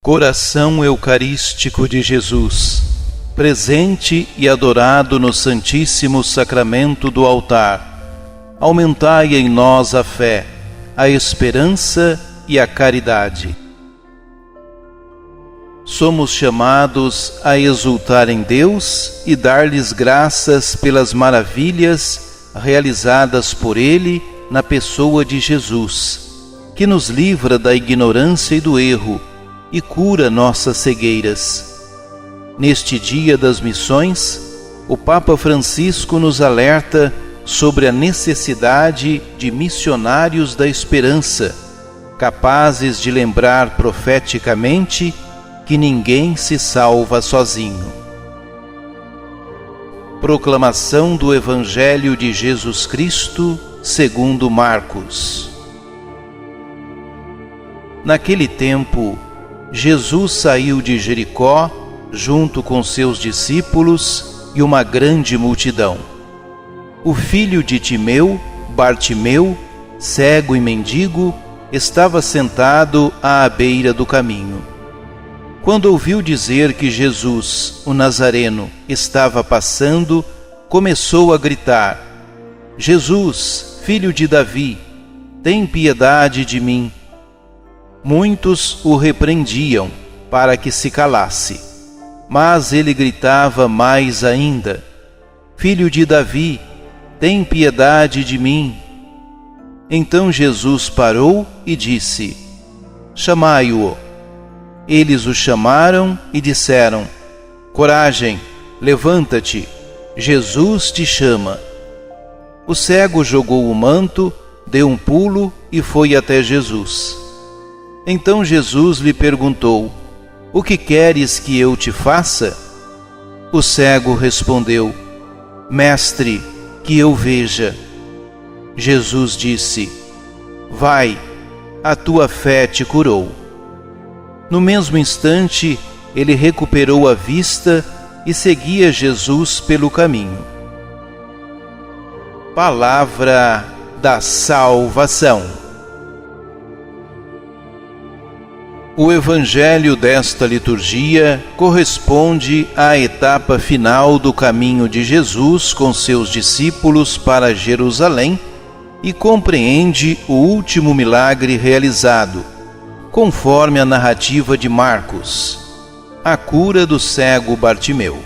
Coração Eucarístico de Jesus, presente e adorado no Santíssimo Sacramento do altar, aumentai em nós a fé, a esperança e a caridade. Somos chamados a exultar em Deus e dar-lhes graças pelas maravilhas realizadas por Ele na pessoa de Jesus, que nos livra da ignorância e do erro e cura nossas cegueiras. Neste Dia das Missões, o Papa Francisco nos alerta sobre a necessidade de missionários da esperança, capazes de lembrar profeticamente que ninguém se salva sozinho. Proclamação do Evangelho de Jesus Cristo segundo Marcos. Naquele tempo, Jesus saiu de Jericó junto com seus discípulos e uma grande multidão. O filho de Timeu, Bartimeu, cego e mendigo, estava sentado à beira do caminho. Quando ouviu dizer que Jesus, o Nazareno, estava passando, começou a gritar: Jesus, filho de Davi, tem piedade de mim. Muitos o repreendiam para que se calasse, mas ele gritava mais ainda: Filho de Davi, tem piedade de mim. Então Jesus parou e disse: Chamai-o. Eles o chamaram e disseram: Coragem, levanta-te, Jesus te chama. O cego jogou o manto, deu um pulo e foi até Jesus. Então Jesus lhe perguntou: O que queres que eu te faça? O cego respondeu: Mestre, que eu veja. Jesus disse: Vai, a tua fé te curou. No mesmo instante, ele recuperou a vista e seguia Jesus pelo caminho. Palavra da salvação. O Evangelho desta liturgia corresponde à etapa final do caminho de Jesus com seus discípulos para Jerusalém e compreende o último milagre realizado, conforme a narrativa de Marcos, a cura do cego Bartimeu.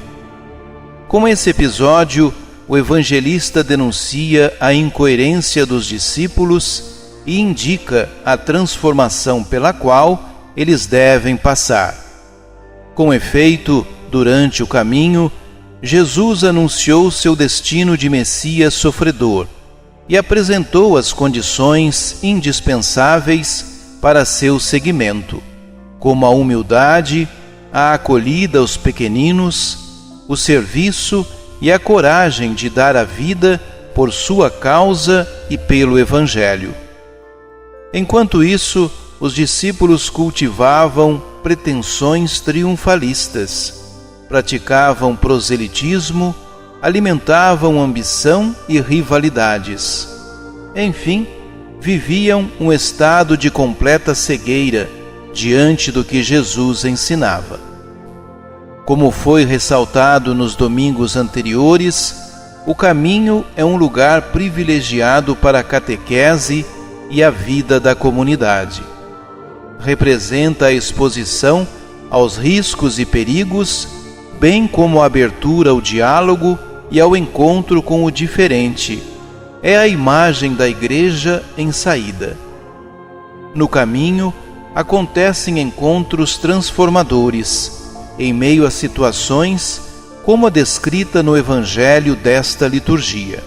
Com esse episódio, o evangelista denuncia a incoerência dos discípulos e indica a transformação pela qual eles devem passar. Com efeito, durante o caminho, Jesus anunciou seu destino de Messias sofredor e apresentou as condições indispensáveis para seu seguimento, como a humildade, a acolhida aos pequeninos, o serviço e a coragem de dar a vida por sua causa e pelo Evangelho. Enquanto isso, os discípulos cultivavam pretensões triunfalistas, praticavam proselitismo, alimentavam ambição e rivalidades. Enfim, viviam um estado de completa cegueira diante do que Jesus ensinava. Como foi ressaltado nos domingos anteriores, o caminho é um lugar privilegiado para a catequese e a vida da comunidade. Representa a exposição aos riscos e perigos, bem como a abertura ao diálogo e ao encontro com o diferente. É a imagem da Igreja em saída. No caminho, acontecem encontros transformadores, em meio a situações como a descrita no Evangelho desta liturgia.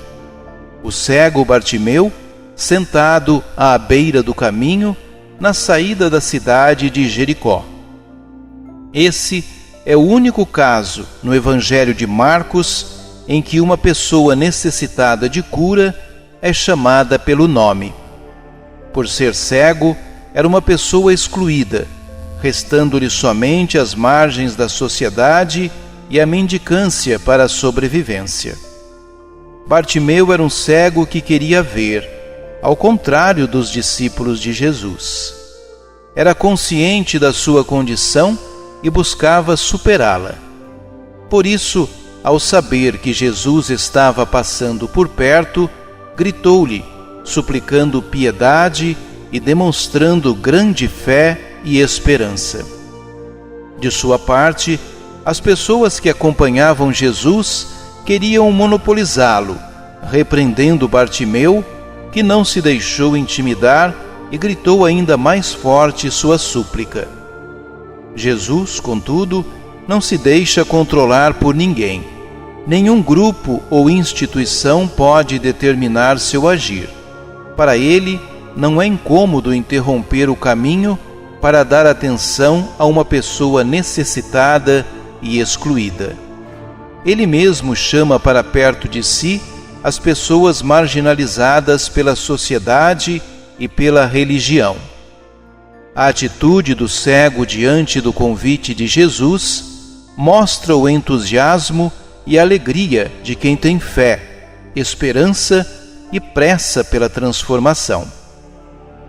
O cego Bartimeu, sentado à beira do caminho, na saída da cidade de Jericó. Esse é o único caso no Evangelho de Marcos em que uma pessoa necessitada de cura é chamada pelo nome. Por ser cego, era uma pessoa excluída, restando-lhe somente as margens da sociedade e a mendicância para a sobrevivência. Bartimeu era um cego que queria ver, ao contrário dos discípulos de Jesus. era consciente da sua condição e buscava superá-la. Por isso, ao saber que Jesus estava passando por perto, gritou-lhe, suplicando piedade e demonstrando grande fé e esperança. De sua parte, as pessoas que acompanhavam Jesus queriam monopolizá-lo, repreendendo Bartimeu, que não se deixou intimidar e gritou ainda mais forte sua súplica. Jesus, contudo, não se deixa controlar por ninguém. Nenhum grupo ou instituição pode determinar seu agir. Para ele, não é incômodo interromper o caminho para dar atenção a uma pessoa necessitada e excluída. Ele mesmo chama para perto de si as pessoas marginalizadas pela sociedade e pela religião. A atitude do cego diante do convite de Jesus mostra o entusiasmo e alegria de quem tem fé, esperança e pressa pela transformação.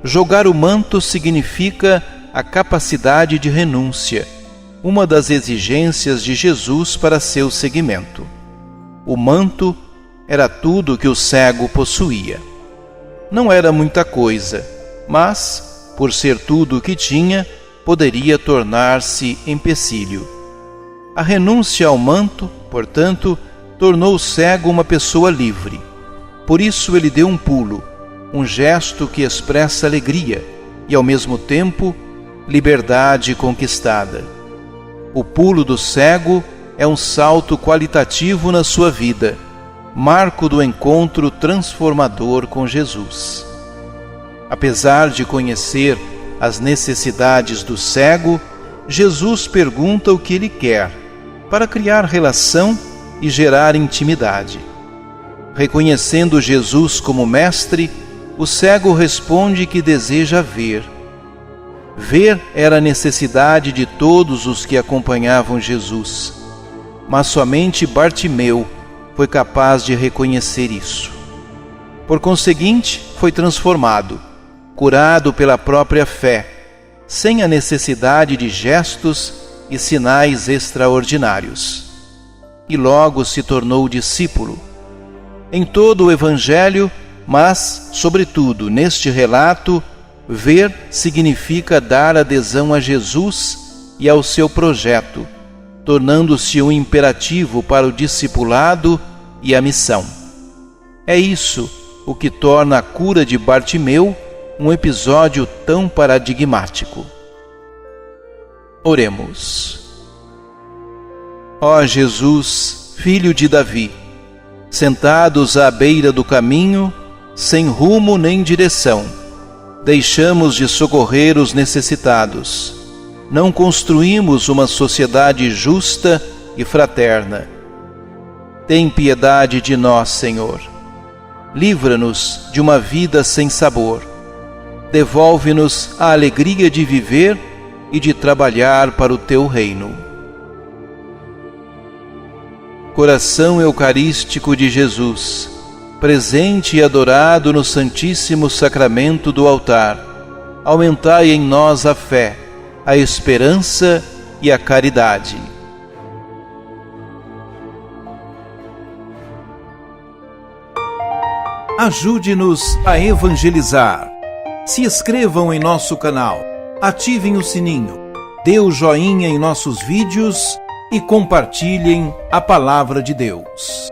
Jogar o manto significa a capacidade de renúncia, uma das exigências de Jesus para seu seguimento. O manto era tudo que o cego possuía. Não era muita coisa, mas, por ser tudo o que tinha, poderia tornar-se empecilho. A renúncia ao manto, portanto, tornou o cego uma pessoa livre. Por isso ele deu um pulo, um gesto que expressa alegria e, ao mesmo tempo, liberdade conquistada. O pulo do cego é um salto qualitativo na sua vida, marco do encontro transformador com Jesus. Apesar de conhecer as necessidades do cego, Jesus pergunta o que ele quer, para criar relação e gerar intimidade. Reconhecendo Jesus como mestre, o cego responde que deseja ver. Ver era a necessidade de todos os que acompanhavam Jesus, mas somente Bartimeu foi capaz de reconhecer isso. Por conseguinte, foi transformado, curado pela própria fé, sem a necessidade de gestos e sinais extraordinários. E logo se tornou discípulo. Em todo o Evangelho, mas, sobretudo, neste relato, ver significa dar adesão a Jesus e ao seu projeto, tornando-se um imperativo para o discipulado e a missão. É isso o que torna a cura de Bartimeu um episódio tão paradigmático. Oremos. Ó Jesus, filho de Davi, sentados à beira do caminho, sem rumo nem direção, deixamos de socorrer os necessitados. Não construímos uma sociedade justa e fraterna. Tem piedade de nós, Senhor. Livra-nos de uma vida sem sabor. Devolve-nos a alegria de viver e de trabalhar para o Teu reino. Coração Eucarístico de Jesus, presente e adorado no Santíssimo Sacramento do altar, aumentai em nós a fé, a esperança e a caridade. Ajude-nos a evangelizar. Se inscrevam em nosso canal, ativem o sininho, dê o joinha em nossos vídeos e compartilhem a palavra de Deus.